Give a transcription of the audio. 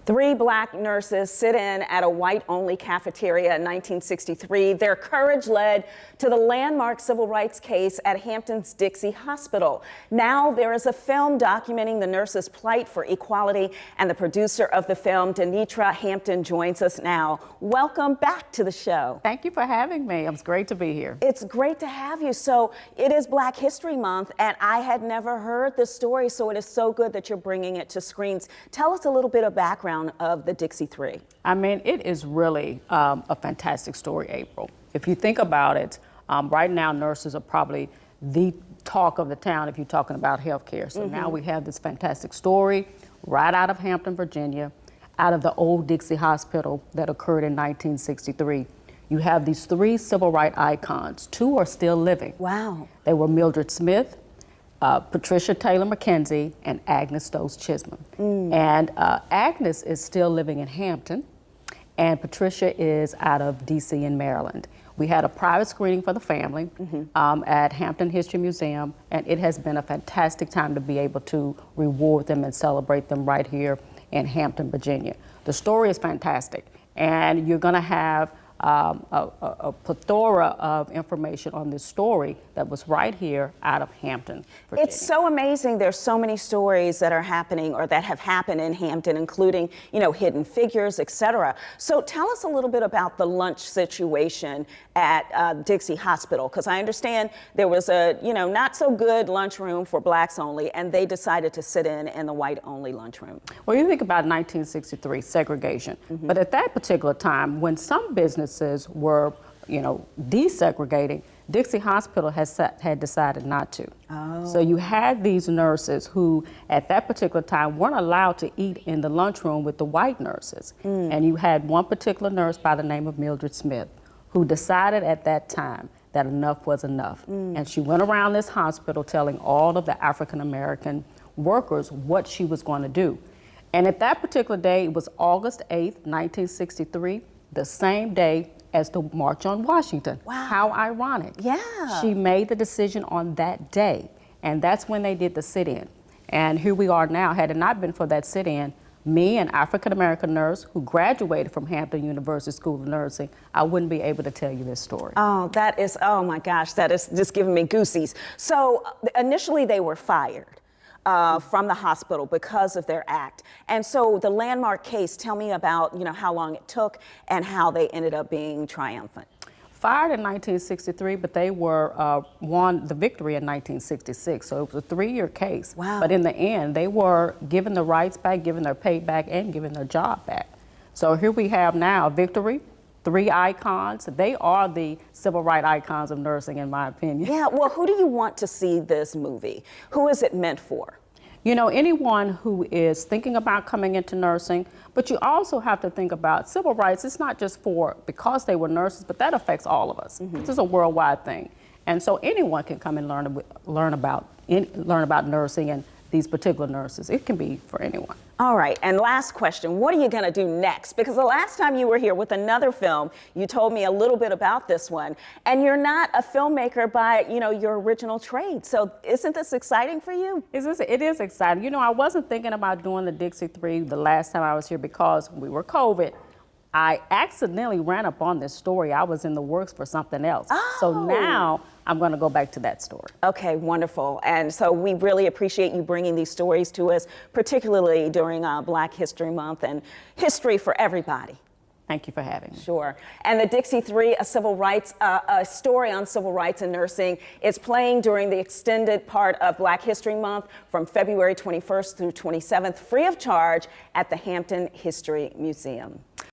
Three black nurses sit in at a white-only cafeteria in 1963. Their courage led to the landmark civil rights case at Hampton's Dixie Hospital. Now there is a film documenting the nurses' plight for equality, and the producer of the film, Denitra Hampton, joins us now. Welcome back to the show. Thank you for having me. It's great to be here. It's great to have you. So it is Black History Month, and I had never heard this story, so it is so good that you're bringing it to screens. Tell us a little bit of background of the Dixie Three. I mean, it is really a fantastic story, April. If you think about it, right now nurses are probably the talk of the town if you're talking about healthcare. So now we have this fantastic story right out of Hampton, Virginia, out of the old Dixie Hospital that occurred in 1963. You have these three civil rights icons. Two are still living. Wow. They were Mildred Smith, Patricia Taylor McKenzie, and Agnes Stokes Chisholm. And Agnes is still living in Hampton, and Patricia is out of DC in Maryland. We had a private screening for the family at Hampton History Museum, and it has been a fantastic time to be able to reward them and celebrate them right here in Hampton, Virginia. The story is fantastic, and you're gonna have a plethora of information on this story that was right here out of Hampton, Virginia. It's so amazing. There's so many stories that are happening or that have happened in Hampton, including, you know, hidden figures, etc. So tell us a little bit about the lunch situation at Dixie Hospital, because I understand there was a, you know, not so good lunchroom for blacks only, and they decided to sit in the white only lunchroom. Well, you think about 1963 segregation, but at that particular time, when some businesses were, you know, desegregating, Dixie Hospital had decided not to. Oh. So you had these nurses who, at that particular time, weren't allowed to eat in the lunchroom with the white nurses. And you had one particular nurse by the name of Mildred Smith, who decided at that time that enough was enough. And she went around this hospital telling all of the African-American workers what she was going to do. And at that particular day, it was August 8th, 1963, the same day as the March on Washington. Wow. How ironic. Yeah. She made the decision on that day, and that's when they did the sit-in. And here we are now. Had it not been for that sit-in, me, an African-American nurse who graduated from Hampton University School of Nursing, I wouldn't be able to tell you this story. Oh, that is, oh my gosh, that is just giving me goosies. So initially they were fired from the hospital because of their act. And so the landmark case, tell me about, you know, how long it took and how they ended up being triumphant. Fired in 1963, but they were won the victory in 1966. So it was a 3-year case. Wow. But in the end, they were given their rights back, given their pay back, and given their job back. So here we have now a victory, 3 icons. They are the civil rights icons of nursing, in my opinion. Yeah, well, who do you want to see this movie? Who is it meant for? You know, anyone who is thinking about coming into nursing, but you also have to think about civil rights. It's not just for because they were nurses, but that affects all of us. This is a worldwide thing. And so anyone can come and learn about nursing and these particular nurses. It can be for anyone. All right, and last question, what are you gonna do next? Because the last time you were here with another film, you told me a little bit about this one, and you're not a filmmaker by, you know, your original trade. So isn't this exciting for you? It is exciting. You know, I wasn't thinking about doing the Dixie 3 the last time I was here because we were COVID. I accidentally ran up on this story. I was in the works for something else. Oh. So now I'm going to go back to that story. Okay, wonderful. And so we really appreciate you bringing these stories to us, particularly during Black History Month and history for everybody. Thank you for having me. Sure. And the Dixie 3, a story on civil rights and nursing, is playing during the extended part of Black History Month from February 21st through 27th, free of charge at the Hampton History Museum.